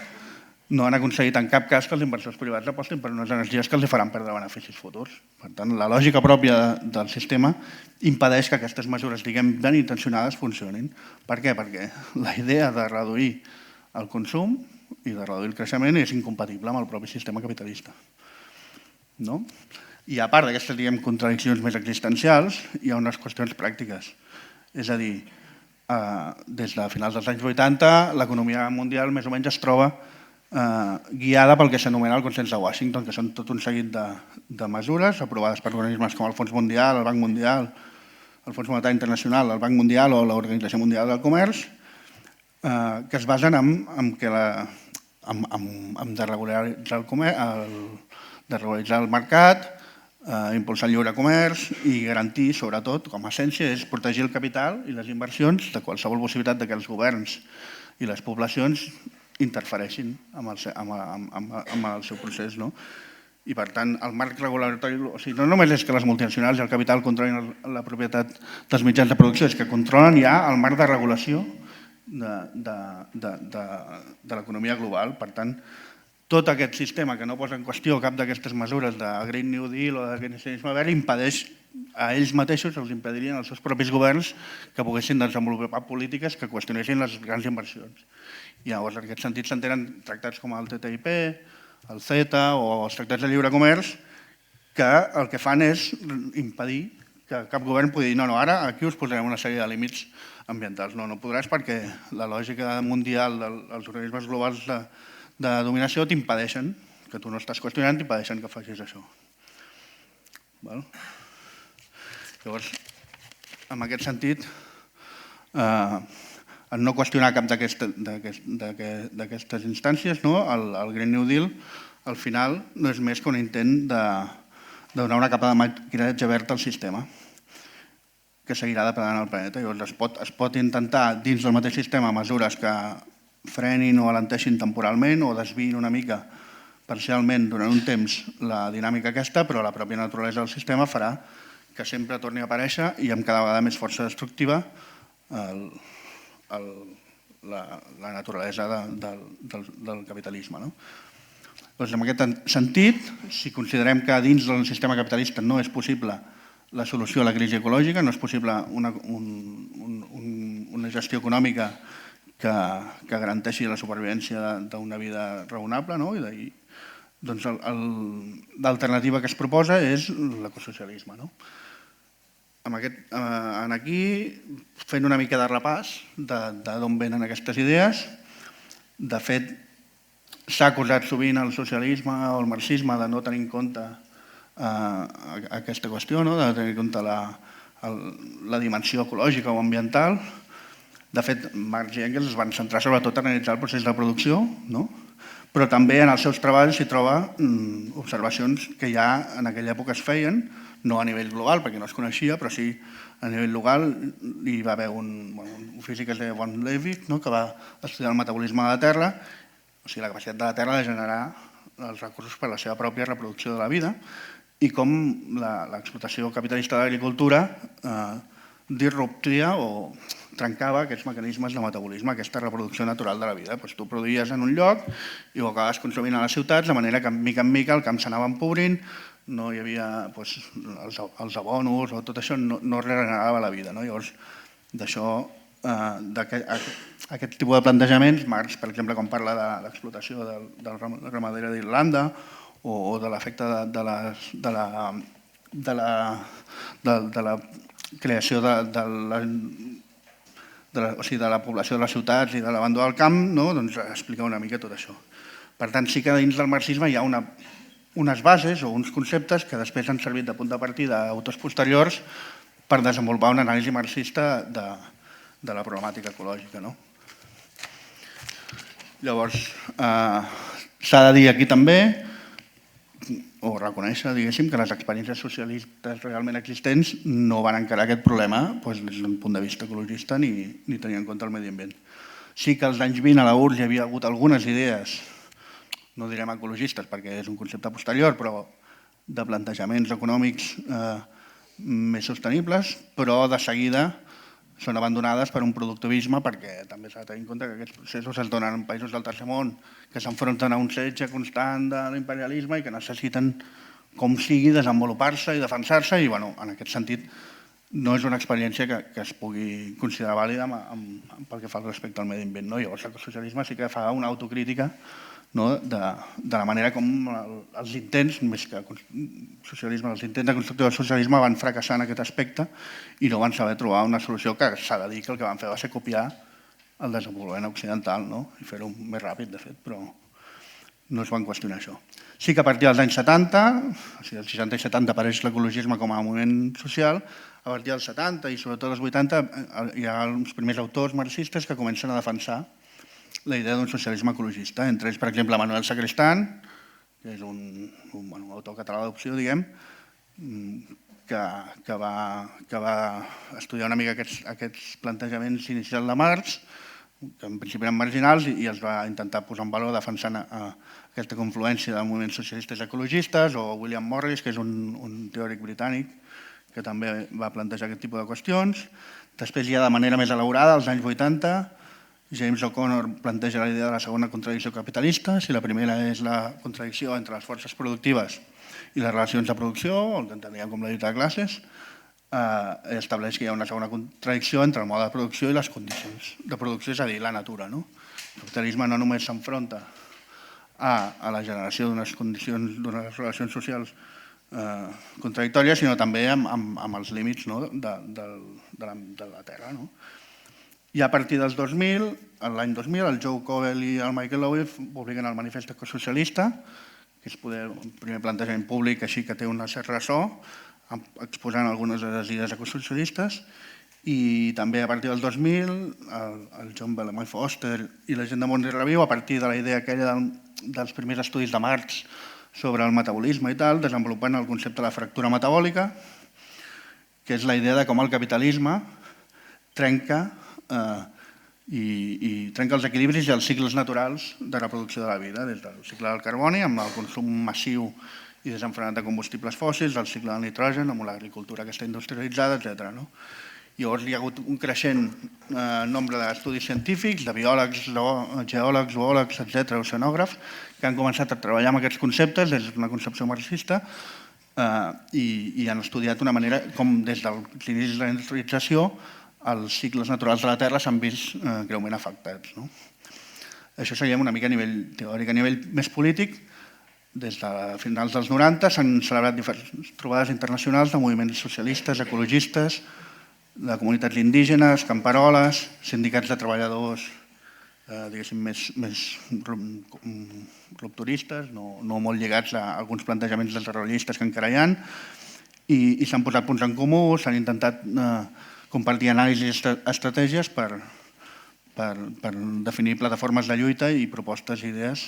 no han aconseguit en cap cas que els inversors privats apostin per unes energies que els faran perdre beneficis futurs. Per tant, la lògica pròpia del sistema impedeix que aquestes mesures, diguem, ben intencionades funcionin. Per què? Perquè la idea de reduir el consum i de reduir el creixement és incompatible amb el propi sistema capitalista. I a part d'aquestes, diguem, contradiccions més existencials, hi ha unes qüestions pràctiques. És a dir, des de finals dels anys 80, l'economia mundial més o menys es troba guiada pel que s'anomena el consens de Washington, que són tot un seguit de mesures aprovades per organismes com el Fons Mundial, el Banc Mundial, el Fons Monetari Internacional, el Banc Mundial o l'Organització Mundial del Comerç, que es basen en desregularitzar el mercat, impulsar el lliure comerç i garantir, sobretot, com a essència, és protegir el capital i les inversions de qualsevol possibilitat que els governs i les poblacions interfereixin amb el seu procés. I, per tant, el marc regulatori... O sigui, no només és que les multinacionals i el capital controlin la propietat dels mitjans de producció, és que controlen ja el marc de regulació de l'economia global. Per tant, tot aquest sistema que no posa en qüestió cap d'aquestes mesures de Green New Deal o de keynesianisme verd impedeix a ells mateixos, els impedirien als seus propis governs que poguessin desenvolupar polítiques que qüestionessin les grans inversions. I llavors, en aquest sentit, s'entenen tractats com el TTIP, el CETA o els tractats de lliure comerç que el que fan és impedir que cap govern pugui dir no, ara aquí us posarem una sèrie de límits ambientals. No podràs perquè la lògica mundial dels organismes globals de dominació t'impedeixen, que tu no estàs qüestionant, t'impedeixen que facis això. Llavors, en aquest sentit, en no qüestionar cap d'aquestes instàncies, el Green New Deal al final no és més que un intent de donar una capa de maquillatge verd al sistema que seguirà depredant el planeta. Llavors es pot intentar dins del mateix sistema mesures que frenin o alenteixin temporalment o desviïn una mica parcialment durant un temps la dinàmica aquesta, però la pròpia naturalesa del sistema farà que sempre torni a aparèixer i amb cada vegada més força destructiva la naturalesa del capitalisme. Doncs en aquest sentit, si considerem que dins del sistema capitalista no és possible la solució a la crisi ecològica, no és possible una gestió econòmica que garanteixi la supervivència d'una vida raonable, doncs l'alternativa que es proposa és l'ecosocialisme. Aquí, fent una mica de repàs d'on venen aquestes idees, de fet, s'ha acusat sovint el socialisme o el marxisme de no tenir en compte aquesta qüestió, de tenir en compte la dimensió ecològica o ambiental. De fet, Marx i Engels es van centrar sobretot en analitzar el procés de producció, però també en els seus treballs s'hi troba observacions que ja en aquella època es feien, no a nivell global, perquè no es coneixia, però sí a nivell local. Hi va haver un físic que es deia von Levy, que va estudiar el metabolisme de la Terra, o sigui, la capacitat de la Terra de generar els recursos per a la seva pròpia reproducció de la vida, i com l'explotació capitalista de l'agricultura disruptia o trencava aquests mecanismes de metabolisme, aquesta reproducció natural de la vida. Tu produïes en un lloc i ho acabaves consumint a les ciutats, de manera que mica en mica el camp s'anava empobrint, no hi havia els abonos o tot això, no regenerava la vida. Llavors, d'això, d'aquest tipus de plantejaments, Marx, per exemple, quan parla de l'explotació de la ramadera d'Irlanda o de l'efecte de la creació de la població de les ciutats i de l'abandó del camp, doncs explica una mica tot això. Per tant, sí que dins del marxisme hi ha unes bases o uns conceptes que després han servit de punt de partida a autors posteriors per desenvolupar una anàlisi marxista de la problemàtica ecològica. Llavors, s'ha de dir aquí també, o reconèixer, diguéssim, que les experiències socialistes realment existents no van encarar aquest problema des d'un punt de vista ecologista ni tenir en compte el medi ambient. Sí que als anys 20 a la URSS hi havia hagut algunes idees, no direm ecologistes perquè és un concepte posterior, però de plantejaments econòmics més sostenibles, però de seguida són abandonades per un productivisme perquè també s'ha de tenir en compte que aquests processos es donen en països del tercer món que s'enfronten a un setge constant de l'imperialisme i que necessiten, com sigui, desenvolupar-se i defensar-se i, en aquest sentit, no és una experiència que es pugui considerar vàlida pel que fa respecte al medi ambient. Llavors, el socialisme sí que fa una autocrítica de la manera com els intents, més que socialisme, els intents de construcció del socialisme van fracassar en aquest aspecte i no van saber trobar una solució que s'ha de dir que el que van fer va ser copiar el desenvolupament occidental i fer-ho més ràpid, de fet, però no es van qüestionar això. Sí que a partir dels anys 70, o sigui, dels 60 i 70 apareix l'ecologisme com a moviment social, a partir dels 70 i sobretot dels 80 hi ha els primers autors marxistes que comencen a defensar la idea d'un socialisme ecologista. Entre ells, per exemple, Manuel Sacristán, que és un autor català d'adopció, diguem, que va estudiar una mica aquests plantejaments inicials de Marx, que en principi eren marginals, i els va intentar posar en valor defensant aquesta confluència de moviments socialistes i ecologistes, o William Morris, que és un teòric britànic, que també va plantejar aquest tipus de qüestions. Després, ja de manera més elaborada, als anys 80, James O'Connor planteja la idea de la segona contradicció capitalista. Si la primera és la contradicció entre les forces productives i les relacions de producció, el que enteníem com la lluita de classes, estableix que hi ha una segona contradicció entre el mode de producció i les condicions de producció, és a dir, la natura. El capitalisme no només s'enfronta a la generació d'unes condicions, d'unes relacions socials contradictòries, sinó també amb els límits de la Terra. I a partir dels 2000, l'any 2000, el Joe Covell i el Michael Lowy publiquen el Manifest Ecosocialista, que és el primer plantejament públic així que té un cert ressò, exposant algunes de les idees ecosocialistes, i també a partir del 2000 el John Bellamy Foster i la gent de Mons i Reviu, a partir de la idea aquella dels primers estudis de Marx sobre el metabolisme i tal, desenvolupant el concepte de la fractura metabòlica, que és la idea de com el capitalisme trenca i trenca els equilibris i els cicles naturals de reproducció de la vida, des del cicle del carboni, amb el consum massiu i desenfrenat de combustibles fòssils, el cicle del nitrogen, amb l'agricultura que està industrialitzada, etc. Llavors hi ha hagut un creixent nombre d'estudis científics, de biòlegs, geòlegs, zoòlegs, etc., oceanògrafs, que han començat a treballar amb aquests conceptes des d'una concepció marxista i han estudiat una manera com des dels inicis de la industrialització els cicles naturals de la Terra s'han vist greument afectats. Això seria una mica a nivell teòric. A nivell més polític, des de finals dels 90 s'han celebrat diferents trobades internacionals de moviments socialistes, ecologistes, de comunitats indígenes, camperoles, sindicats de treballadors diguéssim més rupturistes, no molt lligats a alguns plantejaments desarrollistes que encara hi ha, i s'han posat punts en comú, s'han intentat compartir anàlisis i estratègies per definir plataformes de lluita i propostes i idees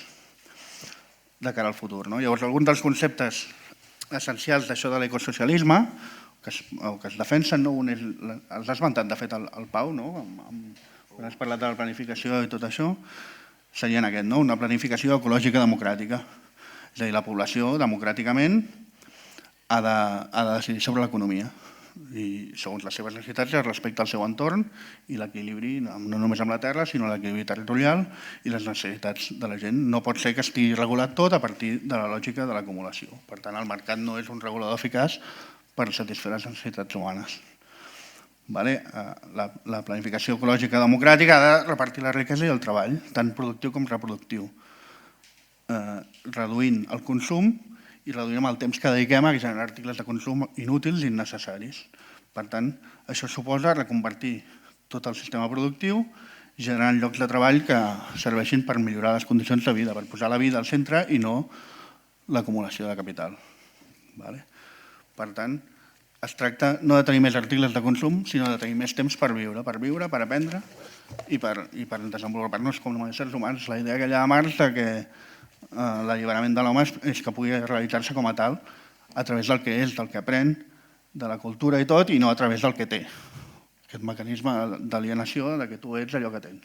de cara al futur. Llavors, alguns dels conceptes essencials d'això de l'ecosocialisme que es defensen, els ha esmentat de fet el Pau, quan has parlat de la planificació i tot això, serien aquest, una planificació ecològica democràtica. És a dir, la població democràticament ha de decidir sobre l'economia i segons les seves necessitats respecte al seu entorn i l'equilibri no només amb la terra sinó l'equilibri territorial i les necessitats de la gent. No pot ser que estigui regulat tot a partir de la lògica de l'acumulació. Per tant, el mercat no és un regulador eficaç per satisfer les necessitats humanes. La planificació ecològica democràtica ha de repartir la riquesa i el treball, tant productiu com reproductiu, reduint el consum i reduïm el temps que dediquem a generar articles de consum inútils i innecessaris. Per tant, això suposa reconvertir tot el sistema productiu, generant llocs de treball que serveixin per millorar les condicions de vida, per posar la vida al centre i no l'acumulació de capital. Per tant, es tracta no de tenir més articles de consum, sinó de tenir més temps per viure, per aprendre i per desenvolupar-nos com a éssers humans. La idea aquella de Marx que l'alliberament de l'home és que pugui realitzar-se com a tal a través del que és, del que aprèn, de la cultura i tot, i no a través del que té. Aquest mecanisme d'alienació que tu ets allò que tens.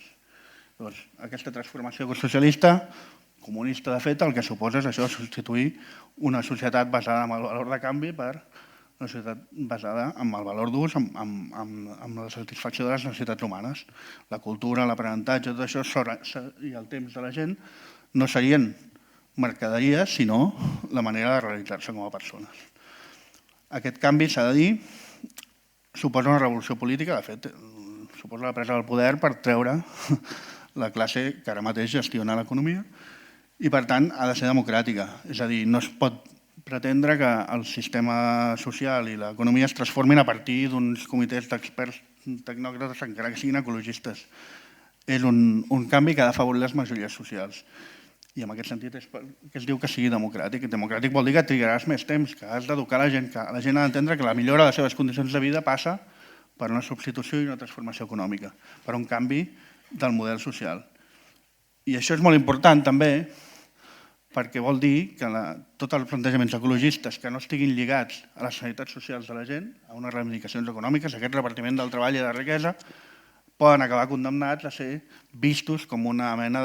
Llavors, aquesta transformació ecosocialista, comunista de fet, el que suposa és això, substituir una societat basada en el valor de canvi per una societat basada en el valor d'ús, en la satisfacció de les necessitats humanes. La cultura, l'aprenentatge, tot això i el temps de la gent no serien mercaderies, sinó la manera de realitzar-se com a persones. Aquest canvi, s'ha de dir, suposa una revolució política, de fet, suposa la presa del poder per treure la classe que ara mateix gestiona l'economia i, per tant, ha de ser democràtica. És a dir, no es pot pretendre que el sistema social i l'economia es transformin a partir d'uns comitès d'experts tecnòcrates encara que siguin ecologistes. És un canvi que ha d'afavorir les majories socials. I en aquest sentit és que es diu que sigui democràtic. Democràtic vol dir que trigaràs més temps, que has d'educar la gent, que la gent ha d'entendre que la millora de les seves condicions de vida passa per una substitució i una transformació econòmica, per un canvi del model social. I això és molt important també perquè vol dir que tots els plantejaments ecologistes que no estiguin lligats a les necessitats socials de la gent, a unes reivindicacions econòmiques, aquest repartiment del treball i de la riquesa, poden acabar condemnats a ser vistos com una mena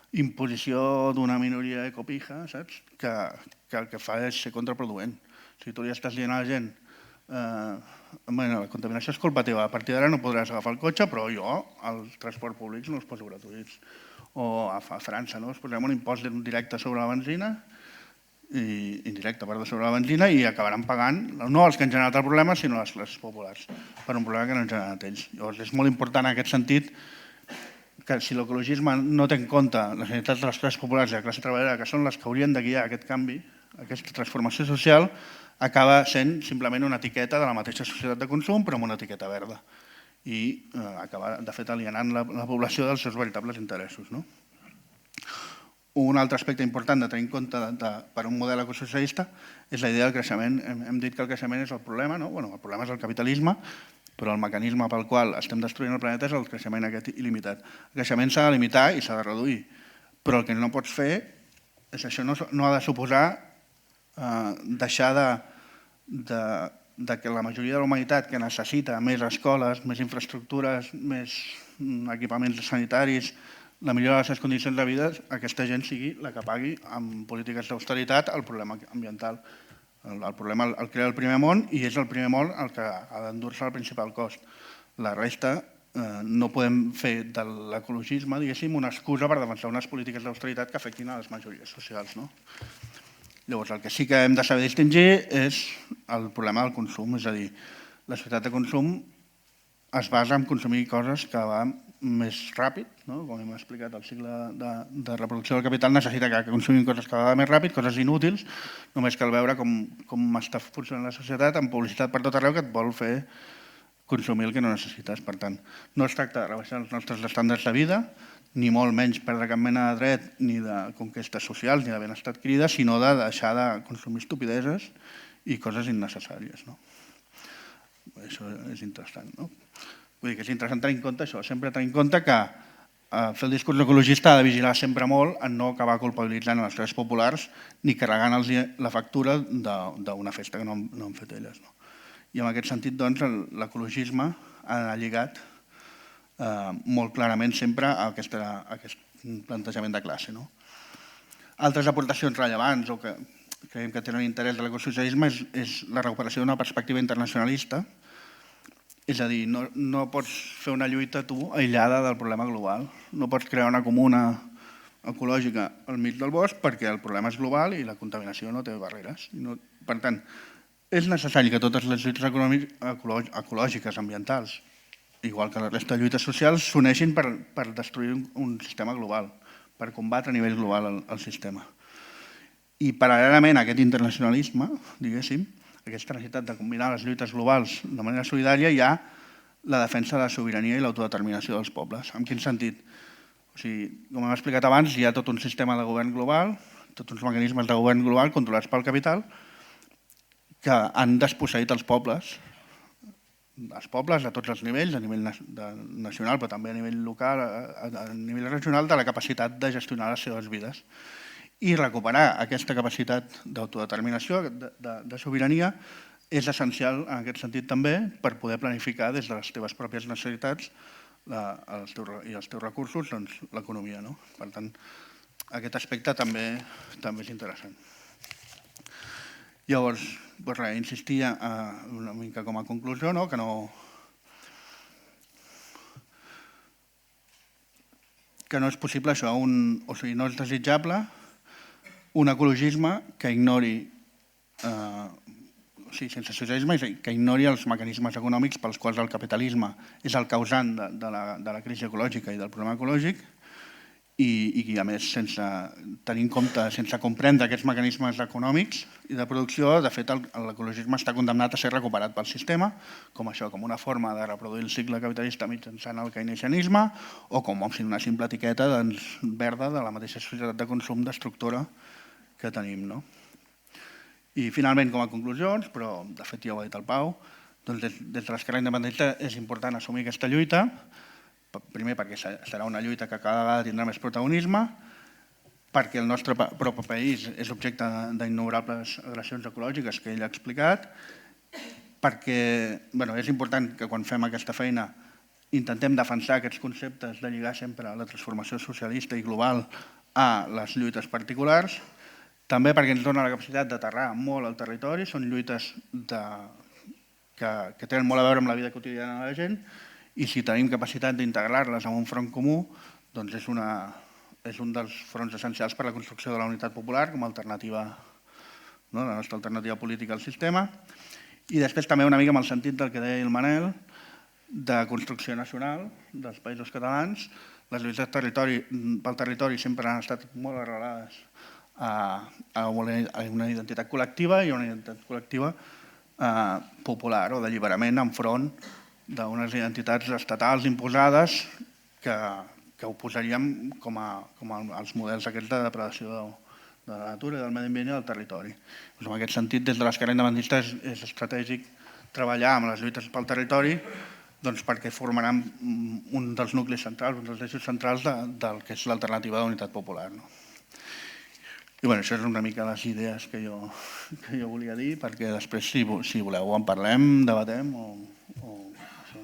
d'imposició d'una minoria ecopija, saps? Que el que fa és ser contraproduent. Si tu li estàs dient a la gent Bueno, la contaminació és culpa teva. A partir d'ara no podràs agafar el cotxe, però jo els transports públics no els poso gratuïts. O a França, no? Es posarem un impost directe sobre la benzina, i indirecte, perdó, sobre la benzina, i acabaran pagant, no els que han generat el problema, sinó les classes populars, per un problema que no han generat ells. Llavors, és molt important en aquest sentit que si l'ecologisme no té en compte les necessitats de les classes populars i la classe treballadora, que són les que haurien de guiar aquest canvi, aquesta transformació social, acaba sent simplement una etiqueta de la mateixa societat de consum, però amb una etiqueta verda. I acaba, de fet, alienant la població dels seus veritables interessos. Un altre aspecte important de tenir en compte per un model ecosocialista és la idea del creixement. Hem dit que el creixement és el problema, no? Bueno, el problema és el capitalisme, però el mecanisme pel qual estem destruint el planeta és el creixement aquest il·limitat. El creixement s'ha de limitar i s'ha de reduir, però el que no pots fer és això, no ha de suposar deixar de que la majoria de la humanitat que necessita més escoles, més infraestructures, més equipaments sanitaris, la millora de les seves condicions de vida, aquesta gent sigui la que pagui amb polítiques d'austeritat el problema ambiental. El problema el crea el primer món i és el primer món el que ha d'endur-se el principal cost. La resta no podem fer de l'ecologisme, diguéssim, una excusa per defensar unes polítiques d'austeritat que afectin a les majories socials. Llavors, el que sí que hem de saber distingir és el problema del consum, és a dir, la societat de consum es basa en consumir coses que van més ràpid, com hem explicat, el cicle de reproducció del capital necessita que consumim coses cada vegada més ràpid, coses inútils, només cal veure com està funcionant la societat amb publicitat per tot arreu que et vol fer consumir el que no necessites. Per tant, no es tracta de rebaixar els nostres estàndards de vida, ni molt menys perdre cap mena de dret, ni de conquestes socials, ni de benestar adquirida, sinó de deixar de consumir estupideses i coses innecessàries. Això és interessant. Vull dir que és interessant tenir en compte això, sempre tenir en compte que fer el discurs ecologista ha de vigilar sempre molt en no acabar culpabilitzant les classes populars ni carregant-los la factura d'una festa que no han fet elles. I en aquest sentit, doncs, l'ecologisme ha lligat molt clarament sempre a aquest plantejament de classe. Altres aportacions rellevants o que creiem que tenen interès de l'ecosocialisme és la recuperació d'una perspectiva internacionalista. És a dir, no pots fer una lluita tu aïllada del problema global. No pots crear una comuna ecològica al mig del bosc perquè el problema és global i la contaminació no té barreres. Per tant, és necessari que totes les lluites ecològiques, ambientals, igual que la resta de lluites socials, s'uneixin per destruir un sistema global, per combatre a nivell global el sistema. I paral·lelament a aquest internacionalisme, diguéssim, aquesta necessitat de combinar les lluites globals de manera solidària, hi ha la defensa de la sobirania i l'autodeterminació dels pobles. En quin sentit? Com hem explicat abans, hi ha tot un sistema de govern global, tots uns mecanismes de govern global controlats pel capital que han desposseït els pobles a tots els nivells, a nivell nacional, però també a nivell local, a nivell regional, de la capacitat de gestionar les seves vides. I recuperar aquesta capacitat d'autodeterminació, de sobirania, és essencial en aquest sentit també per poder planificar des de les teves pròpies necessitats i els teus recursos l'economia. Per tant, aquest aspecte també és interessant. Llavors, insistia una mica com a conclusió que no és possible això, o sigui, no és desitjable un ecologisme que ignori, sense socialisme, que ignori els mecanismes econòmics pels quals el capitalisme és el causant de la crisi ecològica i del problema ecològic i a més, sense tenir en compte, sense comprendre aquests mecanismes econòmics i de producció, de fet l'ecologisme està condemnat a ser recuperat pel sistema, com una forma de reproduir el cicle capitalista mitjançant el keynesianisme o com una simple etiqueta verda de la mateixa societat de consum d'estructura que tenim. I finalment, com a conclusions, però de fet ja ho ha dit el Pau, des de l'esquerra independentista és important assumir aquesta lluita, primer perquè serà una lluita que cada vegada tindrà més protagonisme, perquè el nostre propi país és objecte d'innombrables agressions ecològiques que ell ha explicat, perquè és important que quan fem aquesta feina intentem defensar aquests conceptes de lligar sempre la transformació socialista i global a les lluites particulars, també perquè ens dona la capacitat d'aterrar molt al territori, són lluites que tenen molt a veure amb la vida quotidiana de la gent, i si tenim capacitat d'integrar-les en un front comú, doncs és un dels fronts essencials per a la construcció de la unitat popular com a alternativa, la nostra alternativa política al sistema. I després també una mica amb el sentit del que deia el Manel, de construcció nacional dels països catalans. Les lluites pel territori sempre han estat molt arrelades a una identitat col·lectiva i a una identitat col·lectiva popular o d'alliberament enfront d'unes identitats estatals imposades que oposaríem com als models aquests de depredació de la natura, del medi ambient i del territori. En aquest sentit, des de l'esquerra independentista és estratègic treballar amb les lluites pel territori perquè formaran un dels nuclis centrals, un dels eixos centrals del que és l'alternativa d'unitat popular. I això és una mica les idees que jo volia dir, perquè després, si voleu, en parlem, debatem o això.